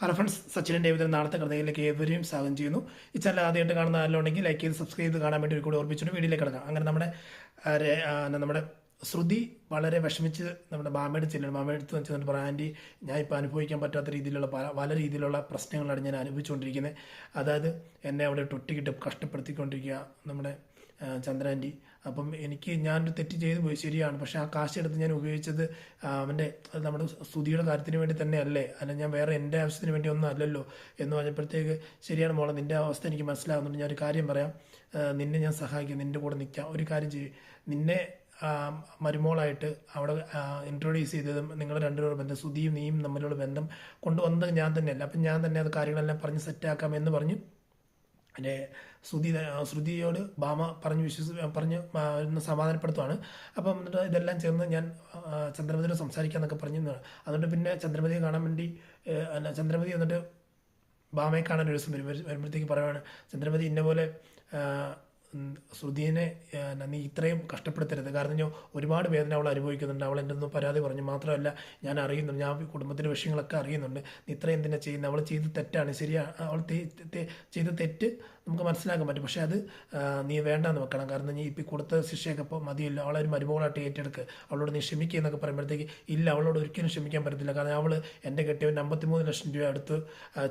Hello friends, സച്ചിൻ്റെ വിധം നാളത്തെ കൃതയിലേക്ക് ഏവരെയും സ്വാഗതം ചെയ്യുന്നു. ഈ ചാനൽ ആദ്യമായിട്ട് കാണുന്ന ആരെങ്കിലും ലൈക്ക് ചെയ്ത് സബ്സ്ക്രൈബ് ചെയ്ത് കാണാൻ വേണ്ടി ഒരു കൂടി ഓർമ്മിച്ചിട്ട് വീഡിയോയിലേക്ക് കിടക്കാം. അങ്ങനെ നമ്മുടെ ശ്രുതി വളരെ വിഷമിച്ച് നമ്മുടെ മാമയുടെ ചെല്ലുന്നു. മാമയുടെ അടുത്ത് വെച്ചിട്ട് പറയാം, ആൻറ്റി ഞാൻ ഇപ്പോൾ അനുഭവിക്കാൻ പറ്റാത്ത രീതിയിലുള്ള പല രീതിയിലുള്ള പ്രശ്നങ്ങളാണ് ഞാൻ അനുഭവിച്ചുകൊണ്ടിരിക്കുന്നത്. അതായത് എന്നെ അവിടെ ടൊട്ടിക്കിട്ട് കഷ്ടപ്പെടുത്തിക്കൊണ്ടിരിക്കുക നമ്മുടെ ചന്ദ്രാൻറ്റി. അപ്പം ഞാനൊരു തെറ്റ് ചെയ്തു പോയി, ശരിയാണ്. പക്ഷേ ആ കാശ് എടുത്ത് ഞാൻ ഉപയോഗിച്ചത് നമ്മുടെ സ്തുതിയുടെ കാര്യത്തിന് വേണ്ടി തന്നെ അല്ലേ, അല്ല ഞാൻ വേറെ എൻ്റെ ആവശ്യത്തിന് വേണ്ടി ഒന്നും അല്ലല്ലോ എന്ന് പറഞ്ഞപ്പോഴത്തേക്ക്, ശരിയാണ് മോളെ, നിൻ്റെ അവസ്ഥ എനിക്ക് മനസ്സിലാകുന്നുണ്ട്. ഞാനൊരു കാര്യം പറയാം, നിന്നെ ഞാൻ സഹായിക്കാം, നിൻ്റെ കൂടെ നിൽക്കാം. ഒരു കാര്യം ചെയ്യും, നിന്നെ മരുമോളായിട്ട് അവിടെ ഇൻട്രൊഡ്യൂസ് ചെയ്തതും നിങ്ങൾ രണ്ടുപേരുടെ ബന്ധം, ശ്രുതിയും നീയും തമ്മിലുള്ള ബന്ധം കൊണ്ടുവന്നത് ഞാൻ തന്നെയല്ല. അപ്പം ഞാൻ തന്നെ അത് കാര്യങ്ങളെല്ലാം പറഞ്ഞ് സെറ്റാക്കാം എന്ന് പറഞ്ഞു എൻ്റെ ശ്രുതിയോട് ഭാമ പറഞ്ഞ് സമാധാനപ്പെടുത്തുവാണ്. അപ്പം എന്നിട്ട് ഇതെല്ലാം ചേർന്ന് ഞാൻ ചന്ദ്രമതിയോട് സംസാരിക്കാമെന്നൊക്കെ പറഞ്ഞു. അതുകൊണ്ട് പിന്നെ ചന്ദ്രമതിയെ കാണാൻ വേണ്ടി ചന്ദ്രമതി എന്നിട്ട് ഭാമയെ കാണാൻ ഒരു ദിവസം വരുമ്പോഴത്തേക്ക് പറയുവാണ്, ചന്ദ്രമതി ഇന്ന പോലെ ശ്രുതിയെ നീ ഇത്രയും കഷ്ടപ്പെടുത്തരുത്. കാരണം ഞാൻ ഒരുപാട് വേദന അവൾ അനുഭവിക്കുന്നുണ്ട്. അവൾ എൻ്റെ ഒന്നും പരാതി പറഞ്ഞു. മാത്രമല്ല ഞാൻ അറിയുന്നുണ്ട്, ഞാൻ കുടുംബത്തിൻ്റെ വിഷയങ്ങളൊക്കെ അറിയുന്നുണ്ട്. നീ ഇത്രയും എന്തിനാ ചെയ്യുന്നത്? അവൾ ചെയ്ത് തെറ്റാണ്, ശരിയാണ്. അവൾ ചെയ്ത തെറ്റ് നമുക്ക് മനസ്സിലാക്കാൻ പറ്റും. പക്ഷേ അത് നീ വേണ്ടാന്ന് വെക്കണം. കാരണം നീ ഇപ്പം കൊടുത്ത ശിക്ഷയൊക്കെ ഇപ്പോൾ മതിയല്ലോ. അവളൊരു മരുമകളായിട്ട് ഏറ്റെടുക്കുക. അവളോട് നീ ക്ഷമിക്കുക എന്നൊക്കെ പറയുമ്പോഴത്തേക്ക്, ഇല്ല, അവളോട് ഒരിക്കലും ക്ഷമിക്കാൻ പറ്റത്തില്ല. കാരണം അവൾ എൻ്റെ കെട്ടിയവൻ 53 ലക്ഷം രൂപ അടുത്ത്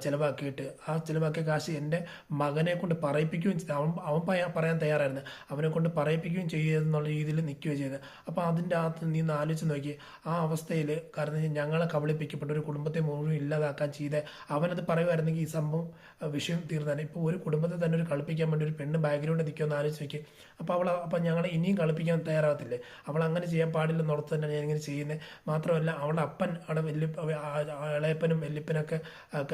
ചിലവാക്കിയിട്ട് ആ ചിലവാക്കിയ കാശ് എൻ്റെ മകനെ കൊണ്ട് പറയിപ്പിക്കുകയും ചെയ്തു. അവൻ പറയാൻ തയ്യാറായിരുന്നു. അവനെ കൊണ്ട് പറയിപ്പിക്കുകയും ചെയ്യുന്നുള്ള രീതിയിൽ നിൽക്കുകയും ചെയ്തത്. അപ്പോൾ അതിൻ്റെ അകത്ത് നീ ഒന്ന് ആലോചിച്ച് നോക്കി. ആ അവസ്ഥയിൽ, കാരണം ഞങ്ങളെ കബളിപ്പിക്കപ്പെട്ട ഒരു കുടുംബത്തെ മുഴുവൻ ഇല്ലാതാക്കാൻ ചെയ്ത് അവനത് പറയുമായിരുന്നെങ്കിൽ ഈ സംഭവം വിഷയം തീർന്നാണ്. ഇപ്പോൾ ഒരു കുടുംബത്തെ തന്നെ ഒരു കളിപ്പിക്കാൻ വേണ്ടി ഒരു പെണ്ണ് ബാക്ക്ഗ്രൗണ്ട് നിൽക്കുമെന്ന് ആലോചിച്ച് നോക്കി. അപ്പോൾ ഞങ്ങളെ ഇനിയും കളിപ്പിക്കാൻ തയ്യാറാകത്തില്ലേ? അവൾ അങ്ങനെ ചെയ്യാൻ പാടില്ലെന്ന് ഓർത്ത് തന്നെയാണ് ഞാനിങ്ങനെ ചെയ്യുന്നത്. മാത്രമല്ല അവളുടെ അപ്പൻ അവിടെ ഇളയപ്പനും വല്യപ്പനൊക്കെ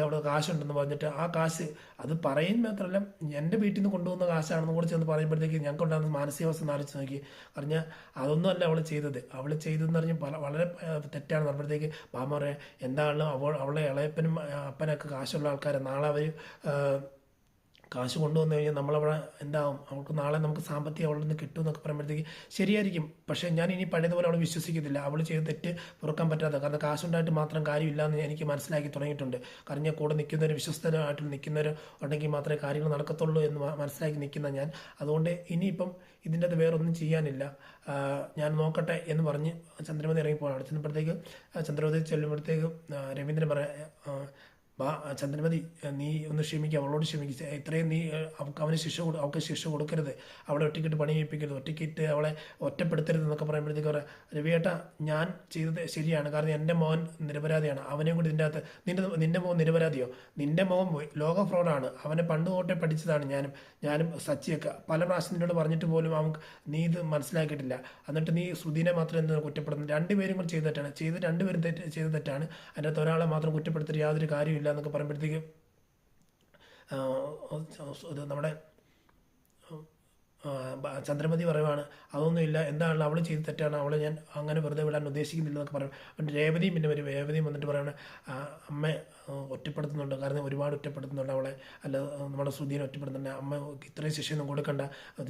അവിടെ കാശുണ്ടെന്ന് പറഞ്ഞിട്ട് ആ കാശ് അത് പറയുന്ന മാത്രമല്ല എൻ്റെ വീട്ടിൽ നിന്ന് കൊണ്ടുവന്ന കാശാണെന്ന് കൂടെ ചെന്ന് പറയുമ്പോഴത്തേക്ക് ഞങ്ങൾക്ക് ഉണ്ടാകുന്ന മാനസികാവസ്ഥ ആലോചിച്ച് നോക്കി. പറഞ്ഞാൽ അതൊന്നും അല്ല അവൾ ചെയ്തത്. അവൾ ചെയ്തതെന്ന് പറഞ്ഞാൽ വളരെ തെറ്റാണെന്ന് പറഞ്ഞപ്പോഴത്തേക്ക് ഭാമ പറയാം, എന്താണല്ലോ അവളുടെ ഇളയപ്പനും അപ്പനൊക്കെ കാശുള്ള ആൾക്കാരെ നാളെ അവർ കാശ് കൊണ്ടുവന്നു കഴിഞ്ഞാൽ നമ്മളവിടെ എന്താവും, അവൾക്ക് നാളെ നമുക്ക് സാമ്പത്തികം അവളിൽ നിന്ന് കിട്ടും എന്നൊക്കെ പറയുമ്പോഴത്തേക്ക് ശരിയായിരിക്കും. പക്ഷേ ഞാൻ ഇനി പഴയതുപോലെ അവൾ വിശ്വസിക്കത്തില്ല. അവൾ ചെയ്ത് തെറ്റ് പുറക്കാൻ പറ്റാത്ത, കാരണം കാശുണ്ടായിട്ട് മാത്രം കാര്യമില്ല എന്ന് എനിക്ക് മനസ്സിലാക്കി തുടങ്ങിയിട്ടുണ്ട്. കാരണം ഞാൻ കൂടെ നിൽക്കുന്നവർ, വിശ്വസ്തരായിട്ട് നിൽക്കുന്നവർ ഉണ്ടെങ്കിൽ മാത്രമേ കാര്യങ്ങൾ നടക്കത്തുള്ളൂ എന്ന് മനസ്സിലാക്കി നിൽക്കുന്ന ഞാൻ. അതുകൊണ്ട് ഇനിയിപ്പം ഇതിൻ്റെ അത് വേറൊന്നും ചെയ്യാനില്ല, ഞാൻ നോക്കട്ടെ എന്ന് പറഞ്ഞ് ചന്ദ്രമതി ഇറങ്ങിപ്പോകണം. ചെന്നപ്പോഴത്തേക്ക് ചന്ദ്രമതി ചെല്ലുമ്പോഴത്തേക്ക് രവീന്ദ്രൻ പറയാം, ചന്ദ്രമതി നീ ഒന്ന് ക്ഷമിക്കുക, അവളോട് ക്ഷമിക്കുക. ഇത്രയും നീ അവൾക്ക് ശിക്ഷ കൊടുക്കരുത്, അവളെ ഒറ്റയ്ക്കിട്ട് പണി ചെയ്യിപ്പിക്കരുത്, ഒറ്റയ്ക്കിട്ട് അവളെ ഒറ്റപ്പെടുത്തരുത് എന്നൊക്കെ പറയുമ്പോഴത്തേക്ക് പറയാം, രവിയേട്ട ഞാൻ ചെയ്തത് ശരിയാണ്. കാരണം എൻ്റെ മോൻ നിരപരാധിയാണ്. അവനെയും കൂടി ഇതിൻ്റെ അകത്ത് നിന്റെ മോൻ നിരപരാധിയോ? നിന്റെ മോൻ ലോക ഫ്രോഡാണ്. അവനെ പണ്ട് തൊട്ടേ പഠിച്ചതാണ് ഞാനും സച്ചിയൊക്കെ. പല പ്രാവശ്യം നിന്നോട് പറഞ്ഞിട്ട് പോലും നീ ഇത് മനസ്സിലാക്കിയിട്ടില്ല. എന്നിട്ട് നീ ശ്രുതിനെ മാത്രം എന്താണ് കുറ്റപ്പെടുന്നത്? രണ്ടുപേരും കൂടി രണ്ടുപേരും ചെയ്ത തെറ്റാണ്. അതിനകത്ത് ഒരാളെ മാത്രം കുറ്റപ്പെടുത്തിയിട്ട് യാതൊരു കാര്യമില്ല എന്നൊക്കെ പറയുമ്പോഴത്തേക്ക് നമ്മുടെ ചന്ദ്രമതി പറയുവാണ്, അതൊന്നുമില്ല, എന്താണല്ലോ അവൾ ചെയ്ത് തെറ്റാണ്, അവളെ ഞാൻ അങ്ങനെ വെറുതെ വിടാൻ ഉദ്ദേശിക്കുന്നില്ല എന്നൊക്കെ പറയും. അപ്പം രേവതിയും പിന്നെ വരും. രേവതിയും വന്നിട്ട് പറയുന്നത്, അമ്മ ഒറ്റപ്പെടുത്തുന്നുണ്ട്, കാരണം ഒരുപാട് ഒറ്റപ്പെടുത്തുന്നുണ്ട് അവളെ, അല്ല നമ്മുടെ ശ്രുതിനെ ഒറ്റപ്പെടുത്തുന്നുണ്ട്. അമ്മ ഇത്രയും ശിക്ഷയൊന്നും കൊടുക്കണ്ട, അത്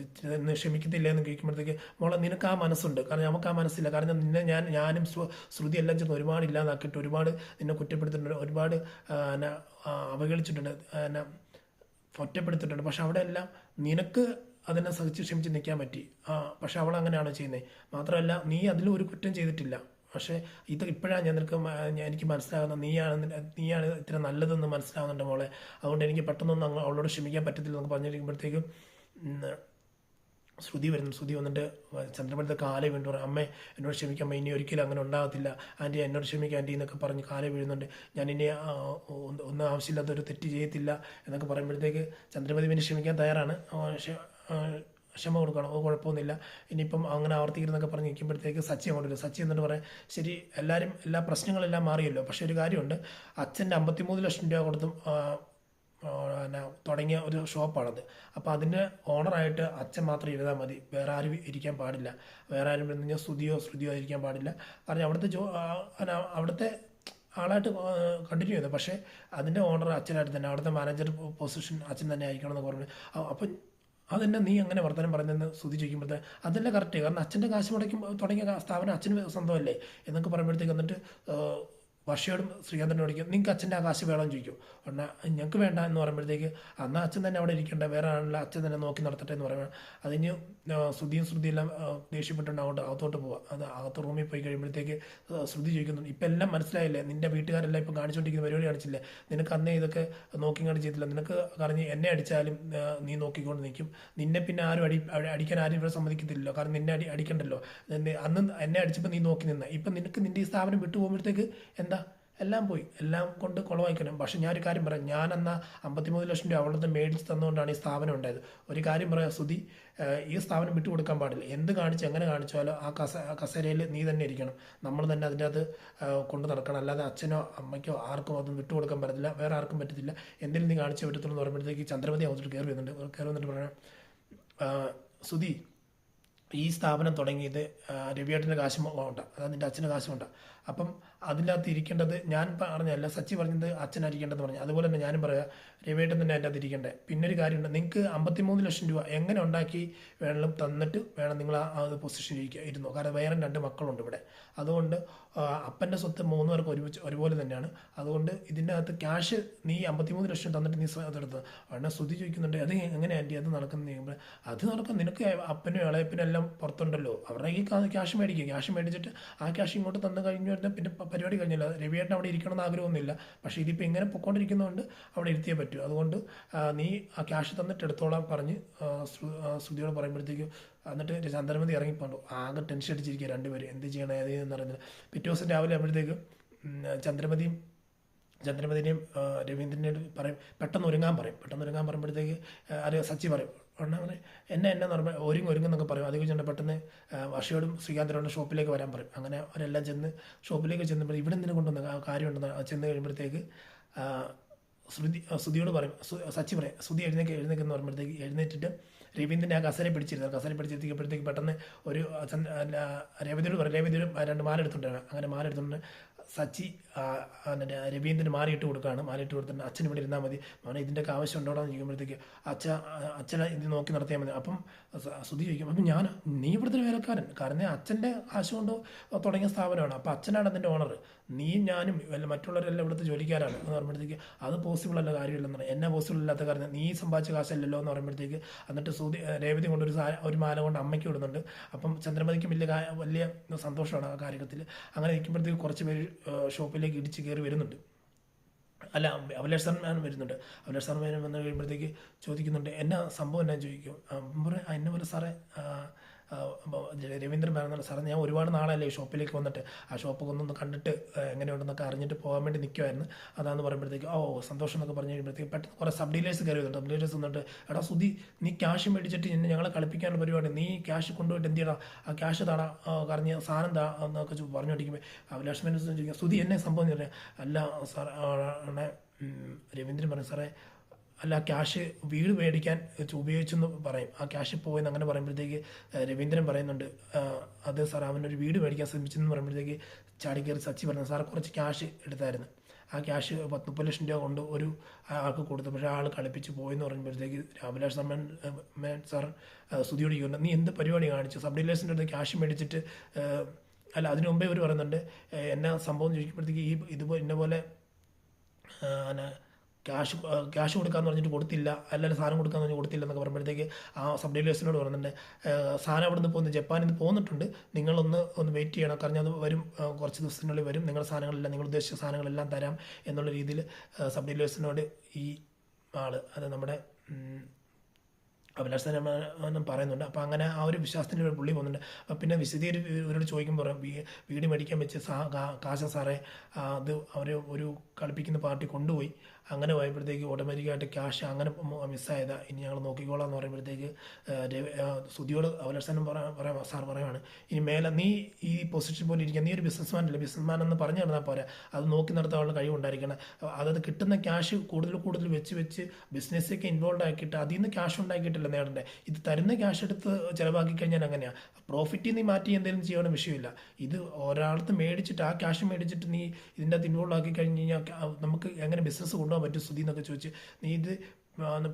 ക്ഷമിക്കത്തില്ല എന്ന് കേൾക്കുമ്പോഴത്തേക്ക്, മോളെ നിനക്ക് ആ മനസ്സുണ്ട്, കാരണം നമുക്ക് ആ മനസ്സില്ല. കാരണം ഞാനും ശ്രുതി എല്ലാം ചെന്ന് ഒരുപാട് ഇല്ലാതാക്കിയിട്ട് ഒരുപാട് നിന്നെ കുറ്റപ്പെടുത്തിയിട്ടുണ്ട്, ഒരുപാട് അവഹേളിച്ചിട്ടുണ്ട്, ഒറ്റപ്പെടുത്തിയിട്ടുണ്ട്. പക്ഷെ അവിടെ എല്ലാം നിനക്ക് അതിനെ സഹിച്ച് ക്ഷമിച്ച് നിൽക്കാൻ പറ്റി. പക്ഷെ അവൾ അങ്ങനെയാണോ ചെയ്യുന്നത്? മാത്രമല്ല നീ അതിലും ഒരു കുറ്റം ചെയ്തിട്ടില്ല. പക്ഷേ ഇത് ഇപ്പോഴാണ് എനിക്ക് മനസ്സിലാകുന്നത്, നീയാണ് ഇത്ര നല്ലതെന്ന് മനസ്സിലാകുന്നുണ്ട് മോളെ. അതുകൊണ്ട് എനിക്ക് പെട്ടെന്നൊന്നും അവളോട് ക്ഷമിക്കാൻ പറ്റത്തില്ല എന്നൊക്കെ പറഞ്ഞിരിക്കുമ്പോഴത്തേക്കും ശ്രുതി വന്നിട്ട് ചന്ദ്രമതിയുടെ കാലെ വീണ്ടും പറയും, അമ്മേ എന്നോട് ക്ഷമിക്കാം, ഇനി ഒരിക്കലും അങ്ങനെ ഉണ്ടാകത്തില്ല ആൻറ്റി, എന്നോട് ക്ഷമിക്കാം ആൻറ്റി എന്നൊക്കെ പറഞ്ഞ് കാലെ വീഴുന്നുണ്ട്. ഞാൻ ഇനി ഒന്നും ആവശ്യമില്ലാത്തൊരു തെറ്റ് ചെയ്യത്തില്ല എന്നൊക്കെ പറയുമ്പോഴത്തേക്ക് ചന്ദ്രമതി പിന്നെ ക്ഷമിക്കാൻ തയ്യാറാണ്. ക്ഷമ കൊടുക്കണം, കുഴപ്പമൊന്നുമില്ല, ഇനിയിപ്പം അങ്ങനെ ആവർത്തിക്കുന്നൊക്കെ പറഞ്ഞ് നിൽക്കുമ്പോഴത്തേക്ക് സച്ചി അങ്ങോട്ട് വരും. സച്ചി എന്നിട്ട് പറയാം, ശരി എല്ലാ പ്രശ്നങ്ങളെല്ലാം മാറിയല്ലോ, പക്ഷേ ഒരു കാര്യമുണ്ട്, അച്ഛൻ്റെ 53 ലക്ഷം രൂപ കൊടുത്തും തുടങ്ങിയ ഒരു ഷോപ്പാണത്. അപ്പോൾ അതിൻ്റെ ഓണറായിട്ട് അച്ഛൻ മാത്രം ഇരുന്നാൽ മതി, വേറെ ആരും ഇരിക്കാൻ പാടില്ല. വേറെ ആരും എന്ന് കഴിഞ്ഞാൽ ശ്രുതിയോ ഇരിക്കാൻ പാടില്ല. കാരണം അവിടുത്തെ ആളായിട്ട് കണ്ടിന്യൂ ചെയ്തത്. പക്ഷേ അതിൻ്റെ ഓണർ അച്ഛനായിട്ട് തന്നെ, അവിടുത്തെ മാനേജർ പൊസിഷൻ അച്ഛൻ തന്നെ ആയിരിക്കണം എന്ന് പറഞ്ഞു. അപ്പം അതെന്നെ നീ അങ്ങനെ വർത്തമാനം പറഞ്ഞെന്ന് ശ്രുതി ചോദിക്കുമ്പോഴത്തെ അതല്ല കറക്റ്റ്, കാരണം അച്ഛൻ്റെ കാശ് തുടങ്ങിയ സ്ഥാപനം അച്ഛന് സ്വന്തമല്ലേ എന്നൊക്കെ പറയുമ്പോഴത്തേക്ക് എന്നിട്ട് വർഷയോടും ശ്രീകാന്തനോട് ചോദിക്കും, നിങ്ങൾക്ക് അച്ഛൻ്റെ ആ കാശ് വേണമെന്ന് ചോദിക്കും. ഉടനെ ഞങ്ങൾക്ക് വേണ്ട എന്ന് പറയുമ്പോഴത്തേക്ക് എന്നാൽ അച്ഛൻ തന്നെ അവിടെ ഇരിക്കേണ്ട, വേറെ ആണല്ലോ, അച്ഛൻ തന്നെ നോക്കി നടത്തട്ടെ എന്ന് പറയുമ്പോൾ അതിന് ശ്രുതിയെല്ലാം ദേഷ്യപ്പെട്ടുകൊണ്ട് അങ്ങോട്ട് അകത്തോട്ട് പോവാം. അത് അകത്ത് റൂമിൽ പോയി കഴിയുമ്പോഴത്തേക്ക് ശ്രുതി ചോദിക്കുന്നുണ്ട്, ഇപ്പം എല്ലാം മനസ്സിലായില്ലേ, നിൻ്റെ വീട്ടുകാരെല്ലാം ഇപ്പം കാണിച്ചുകൊണ്ടിരിക്കുന്ന പരിപാടി കാണിച്ചില്ലേ, നിനക്ക് അന്നേ ഇതൊക്കെ നോക്കി കണ്ട് ചെയ്തില്ല, നിനക്ക് പറഞ്ഞ് എന്നെ അടിച്ചാലും നീ നോക്കിക്കൊണ്ട് നിൽക്കും, നിന്നെ പിന്നെ ആരും അടിക്കാൻ ആരും ഇവിടെ സമ്മതിക്കത്തില്ലല്ലോ, കാരണം നിന്നെ അടിക്കണ്ടല്ലോ, അന്ന് എന്നെ അടിച്ചപ്പോൾ നീ നോക്കി നിന്ന, ഇപ്പം നിനക്ക് നിൻ്റെ ഈ സ്ഥാപനം വിട്ടു പോകുമ്പോഴത്തേക്ക് എന്താ എല്ലാം പോയി, എല്ലാം കൊണ്ട് കുളവായിക്കണം. പക്ഷെ ഞാനൊരു കാര്യം പറയാം, ഞാൻ എന്നാൽ 53 ലക്ഷം രൂപ അവളത് മേടിച്ച് തന്നുകൊണ്ടാണ് ഈ സ്ഥാപനം ഉണ്ടായത്. ഒരു കാര്യം പറയാം ശ്രുതി, ഈ സ്ഥാപനം വിട്ടുകൊടുക്കാൻ പാടില്ല. എന്ത് കാണിച്ച് എങ്ങനെ കാണിച്ചാലോ ആ കസേരയിൽ നീ തന്നെ ഇരിക്കണം, നമ്മൾ തന്നെ അതിൻ്റെ അത് കൊണ്ട് നടക്കണം. അല്ലാതെ അച്ഛനോ അമ്മയ്ക്കോ ആർക്കും അതും വിട്ടുകൊടുക്കാൻ പറ്റത്തില്ല, വേറെ ആർക്കും പറ്റത്തില്ല. എന്തെങ്കിലും നീ കാണിച്ചേ പറ്റത്തുള്ളൂ എന്ന് പറയുമ്പോഴത്തേക്ക് ചന്ദ്രമതി അങ്ങോട്ട് കയറി വന്നിട്ട് പറയാം, ശ്രുതി ഈ സ്ഥാപനം തുടങ്ങിയത് രവിയേട്ടൻ്റെ കാശും കൊണ്ടാണ്, അതായത് നിൻ്റെ അച്ഛൻ്റെ കാശും കൊണ്ടാണ്. അപ്പം അതിൻ്റെ അകത്ത് ഇരിക്കേണ്ടത് ഞാൻ പറഞ്ഞല്ല, സച്ചി പറഞ്ഞത് അച്ഛനായിരിക്കേണ്ടതെന്ന് പറഞ്ഞു. അതുപോലെ തന്നെ ഞാനും പറയാം, രവിയേട്ടൻ തന്നെ അതിൻ്റെ അകത്ത് ഇരിക്കേണ്ടത്. പിന്നെ ഒരു കാര്യമുണ്ട്, നിങ്ങൾക്ക് 53 ലക്ഷം രൂപ എങ്ങനെ ഉണ്ടാക്കി വേണം തന്നിട്ട് വേണം നിങ്ങൾ ആ പൊസിഷനിൽ ഇരുന്നു. കാരണം വേറെ 2 മക്കളുണ്ട് ഇവിടെ. അതുകൊണ്ട് അപ്പൻ്റെ സ്വത്ത് 3 പേർക്ക് ഒരുപോലെ തന്നെയാണ്. അതുകൊണ്ട് ഇതിൻ്റെ അകത്ത് ക്യാഷ് നീ 53 ലക്ഷം തന്നിട്ട് നീ അതെടുത്തത്. ഉടനെ ശ്രുതി ചോദിക്കുന്നുണ്ട്, അത് എങ്ങനെ ആൻറ്റി അത് നടക്കുന്നത്? അത് നടക്കും, നിനക്ക് അപ്പനും ഇളയപ്പനും എല്ലാം പുറത്തുണ്ടല്ലോ, അവരുടെ ഈ ക്യാഷ് മേടിക്കുക, ക്യാഷ് മേടിച്ചിട്ട് ആ ക്യാഷ് ഇങ്ങോട്ട് തന്നു കഴിഞ്ഞു വരുന്നത് പിന്നെ പരിപാടി കഴിഞ്ഞില്ല. രവിയേട്ടൻ അവിടെ ഇരിക്കണമെന്ന് ആഗ്രഹമൊന്നുമില്ല, പക്ഷേ ഇതിപ്പോൾ ഇങ്ങനെ പൊയ്ക്കൊണ്ടിരിക്കുന്നതുകൊണ്ട് അവിടെ ഇരുത്തിയേ പറ്റൂ. അതുകൊണ്ട് നീ ആ ക്യാഷ് തന്നിട്ട് എടുത്തോളാൻ പറഞ്ഞ് ശ്രുതിയോട് പറയുമ്പോഴത്തേക്കും എന്നിട്ട് ചന്ദ്രമതി ഇറങ്ങിപ്പോണ്ടു. ആകെ ടെൻഷൻ അടിച്ചിരിക്കുക രണ്ടുപേരും, എന്ത് ചെയ്യണം ഏതെന്ന് അറിയുന്നില്ല. പിറ്റേ ദിവസം രാവിലെ ആകുമ്പോഴത്തേക്കും ചന്ദ്രമതിനെയും രവീന്ദ്രനെയും പറയും പെട്ടെന്ന് ഒരുങ്ങാൻ പറയുമ്പോഴത്തേക്ക് സച്ചി പറയും, ഉടനെ പറയും എന്നെ പറഞ്ഞാൽ ഒരുങ്ങുന്നൊക്കെ പറയും. അത് കഴിഞ്ഞാൽ പെട്ടെന്ന് വർഷയോടും ശ്രീകാന്തനോടും ഷോപ്പിലേക്ക് വരാൻ പറയും. അങ്ങനെ അവരെല്ലാം ചെന്ന് ഷോപ്പിലേക്ക് ചെന്നപ്പോൾ ഇവിടെ എന്തിനു കൊണ്ടുവന്ന കാര്യമുണ്ടെന്ന് ചെന്ന് കഴിയുമ്പോഴത്തേക്ക് ശ്രുതിയോട് പറയും, സച്ചി പറയും ശ്രുതി എഴുന്നേക്കെന്ന് പറയുമ്പോഴത്തേക്ക് എഴുന്നേറ്റിട്ട് രവീന്ദ്രനെ ആ കസേര പിടിച്ചിരുത്തിയപ്പോഴത്തേക്ക് പെട്ടെന്ന് ഒരു രവീന്ദ്രനോട് പറയും, രവീന്ദ്രനും 2 മാല എടുത്തുകൊണ്ടാണ്. അങ്ങനെ മാല എടുത്തുകൊണ്ട് സച്ചി രവീന്ദ്രന് മാറിയിട്ട് കൊടുക്കുകയാണ്. മാറിയിട്ട് കൊടുത്തിട്ട് അച്ഛൻ ഇവിടെ ഇരുന്നാൽ മതി, അവനെ ഇതിൻ്റെയൊക്കെ ആവശ്യം ഉണ്ടോയെന്ന് ചോദിക്കുമ്പോഴത്തേക്ക് അച്ഛനെ ഇത് നോക്കി നടത്തിയാൽ മതി. അപ്പം ശ്രുതി ചോദിക്കും, അപ്പം നീ ഇവിടുത്തെ വേലക്കാരൻ, കാരണം അച്ഛൻ്റെ കാശ് കൊണ്ട് തുടങ്ങിയ സ്ഥാപനമാണ്, അപ്പം അച്ഛനാണ് അതിൻ്റെ ഓണർ, നീയും ഞാനും മറ്റുള്ളവരെല്ലാം ഇവിടുത്തെ ജോലിക്കാരാണ് എന്ന് പറയുമ്പോഴത്തേക്ക് അത് പോസിബിൾ അല്ല, കാര്യമില്ലെന്ന് പറയും. എന്നാ പോസിബിൾ അല്ലാത്ത കാര്യം, നീ സമ്പാദിച്ച കാശല്ലല്ലോ എന്ന് പറയുമ്പോഴത്തേക്ക് എന്നിട്ട് രേവതി കൊണ്ട് ഒരു മാല കൊണ്ട് അമ്മയ്ക്ക് ഇടുന്നുണ്ട്. അപ്പം ചന്ദ്രമതിക്കും വലിയ സന്തോഷമാണ് ആ കാര്യത്തിൽ. അങ്ങനെ നിൽക്കുമ്പോഴത്തേക്ക് കുറച്ച് പേര് ഷോപ്പിലേക്ക് ഇടിച്ച് കയറി വരുന്നുണ്ട്. അല്ല, അഭിലാഷ് സാർ വരുന്നുണ്ട്. അഭിലാഷ് സാർ വന്ന് കഴിയുമ്പോഴത്തേക്ക് ചോദിക്കുന്നുണ്ട്, എന്നാ സംഭവം എന്നാ ചോദിക്കും. എന്നെ പോലെ സാറേ രവീന്ദ്രൻ പറയുന്നുണ്ട്, സാറേ ഞാൻ ഒരുപാട് നാളല്ലേ ഈ ഷോപ്പിലേക്ക് വന്നിട്ട്, ആ ഷോപ്പൊക്കെ ഒന്നൊന്ന് കണ്ടിട്ട് എങ്ങനെയുണ്ടെന്നൊക്കെ അറിഞ്ഞിട്ട് പോകാൻ വേണ്ടി നിൽക്കുമായിരുന്നു, അതാന്ന് പറയുമ്പോഴത്തേക്ക് സന്തോഷം എന്നൊക്കെ പറഞ്ഞു കഴിയുമ്പോഴത്തേക്ക് പെട്ടെന്ന് കുറേ സബ് ഡീലേഴ്സ് കയറി വരുന്നുണ്ട്. സബ് ഡീലേഴ്സ് വന്നിട്ട്, എടാ ശ്രുതി നീ ക്യാഷ് മേടിച്ചിട്ട് ഞങ്ങളെ കളിപ്പിക്കാനുള്ള പരിപാടി, നീ ക്യാഷ് കൊണ്ടുപോയിട്ട് എന്ത് ചെയ്യണം, ആ ക്യാഷ് താടാ പറഞ്ഞ് സാധനം താ എന്നൊക്കെ പറഞ്ഞുകൊണ്ടിരിക്കുമ്പോൾ അഭിലാഷ് മേനോൻ ചോദിക്കുക, ശ്രുതി എന്നെ സംഭവം എന്ന് പറഞ്ഞാൽ, അല്ല സാർ രവീന്ദ്രൻ പറയും, സാറേ അല്ല ക്യാഷ് വീട് മേടിക്കാൻ ഉപയോഗിച്ചെന്ന് പറയും, ആ ക്യാഷ് പോയെന്ന് അങ്ങനെ പറയുമ്പോഴത്തേക്ക് രവീന്ദ്രൻ പറയുന്നുണ്ട്, അത് സാർ അവനൊരു വീട് മേടിക്കാൻ ശ്രമിച്ചെന്ന് പറയുമ്പോഴത്തേക്ക് ചാടിക്കയറി സച്ചി പറഞ്ഞു, സാർ കുറച്ച് ക്യാഷ് എടുത്തായിരുന്നു, ആ ക്യാഷ് 30 ലക്ഷം രൂപ കൊണ്ട് ഒരു ആൾക്ക് കൊടുത്തു, പക്ഷേ ആൾ കളിപ്പിച്ച് പോയെന്ന് പറയുമ്പോഴത്തേക്ക് അഭിലാഷ് സാർ ശ്രുതിയോട് ചോദിക്കുന്നുണ്ട്, നീ എന്ത് പരിപാടി കാണിച്ചു, സബ് ഡീലേഴ്സിൻ്റെ അടുത്ത് ക്യാഷ് മേടിച്ചിട്ട് അല്ല അതിനു മുമ്പേ ഇവർ പറയുന്നുണ്ട്, എന്നാ സംഭവം ചോദിക്കുമ്പോഴത്തേക്ക് ഇന്നപോലെ ക്യാഷ് കൊടുക്കാമെന്ന് പറഞ്ഞിട്ട് കൊടുത്തില്ല, അല്ലെങ്കിൽ സാധനം കൊടുക്കാമെന്ന് പറഞ്ഞ് കൊടുത്തില്ല എന്നൊക്കെ പറയുമ്പോഴത്തേക്ക് ആ സബ് ഡീലേഴ്സിനോട് പറയുന്നുണ്ട്, സാധനം അവിടെ നിന്ന് പോകുന്നു, ജപ്പാനിൽ നിന്ന് പോകുന്നിട്ടുണ്ട്, നിങ്ങളൊന്ന് വെയിറ്റ് ചെയ്യണം, കാരണം അത് വരും, കുറച്ച് ദിവസത്തിനുള്ളിൽ വരും, നിങ്ങളുടെ സാധനങ്ങളെല്ലാം നിങ്ങൾ ഉദ്ദേശിച്ച സാധനങ്ങളെല്ലാം തരാം എന്നുള്ള രീതിയിൽ സബ് ഡീലേഴ്സിനോട് ഈ ആൾ, അത് നമ്മുടെ അഭിലാഷ് തന്നെ പറയുന്നുണ്ട്. അപ്പോൾ അങ്ങനെ ആ ഒരു വിശ്വാസത്തിൻ്റെ ഒരു പുള്ളി പോകുന്നുണ്ട്. പിന്നെ ഇവരോട് ചോദിക്കുമ്പോൾ പറയും, വീട് മേടിക്കാൻ വെച്ച് കാശ സാറേ അത് അവർ ഒരു കളിപ്പിക്കുന്ന പാർട്ടി കൊണ്ടുപോയി, അങ്ങനെ പോയപ്പോഴത്തേക്ക് ഓട്ടോമാറ്റിക്കായിട്ട് ക്യാഷ് അങ്ങനെ മിസ്സായതാ, ഇനി ഞങ്ങൾ നോക്കിക്കോളാം എന്ന് പറയുമ്പോഴത്തേക്ക് ശ്രുതിയോട് അഭിലാഷ് സാർ പറയുവാണ്, ഇനി മേലെ നീ ഈ പൊസിഷൻ പോലെ ഇരിക്കുക, നീ ഒരു ബിസിനസ്മാൻ അല്ലേ, ബിസിനസ്മാൻ എന്ന് പറഞ്ഞു തന്നാൽ പോരാ, അത് നോക്കി നടത്താനുള്ള കഴിവുണ്ടായിരിക്കണം, അതായത് കിട്ടുന്ന ക്യാഷ് കൂടുതൽ വെച്ച് ബിസിനസ്സൊക്കെ ഇൻവോൾവ് ആക്കിയിട്ട് അതിൽ നിന്ന് ക്യാഷ് ഉണ്ടാക്കിയിട്ടില്ല നേടേണ്ടത്, ഇത് തരുന്ന ക്യാഷ് എടുത്ത് ചിലവാക്കി കഴിഞ്ഞാൽ അങ്ങനെയാണ്, പ്രോഫിറ്റിൽ നീ മാറ്റി എന്തെങ്കിലും ചെയ്യണം വിഷയമില്ല, ഇത് ഒരാളത്ത് മേടിച്ചിട്ട് ആ ക്യാഷ് മേടിച്ചിട്ട് നീ ഇതിൻ്റെ അകത്ത് ഇൻവോൾവ് ആക്കി കഴിഞ്ഞ് കഴിഞ്ഞാൽ നമുക്ക് എങ്ങനെ ബിസിനസ് കൊണ്ടുപോകാൻ പറ്റും സുധി എന്നൊക്കെ ചോദിച്ച്, നീ ഇത്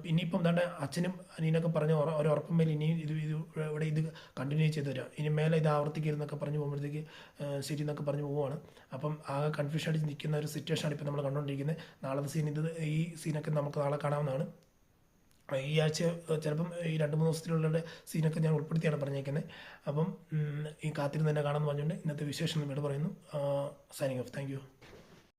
ഇനിയിപ്പം എന്താണ്ട് അച്ഛനും അനിയനൊക്കെ പറഞ്ഞ ഒരു ഉറപ്പുമേൽ ഇനിയും ഇവിടെ ഇത് കണ്ടിന്യൂ ചെയ്ത് തരാം, ഇനി മേലെ ഇത് ആവർത്തിക്കരുതെന്നൊക്കെ പറഞ്ഞ് പോകുമ്പോഴത്തേക്ക് ശരി എന്നൊക്കെ പറഞ്ഞ് പോവുകയാണ്. അപ്പം ആകെ കൺഫ്യൂഷൻ അടിച്ച് നിൽക്കുന്ന ഒരു സിറ്റുവേഷനാണ് ഇപ്പോൾ നമ്മൾ കണ്ടുകൊണ്ടിരിക്കുന്നത്. നാളത്തെ സീൻ ഈ സീനൊക്കെ നമുക്ക് നാളെ കാണാവുന്നതാണ്. ഈ ആഴ്ച ചിലപ്പം ഈ 2-3 ദിവസത്തിലുള്ള സീനൊക്കെ ഞാൻ ഉൾപ്പെടുത്തിയാണ് പറഞ്ഞേക്കുന്നത്. അപ്പം ഈ കാത്തിരുന്ന് തന്നെ കാണാമെന്ന് പറഞ്ഞുകൊണ്ട് ഇന്നത്തെ വിശേഷം ഇവിടെ പറയുന്നു. Signing off. Thank you.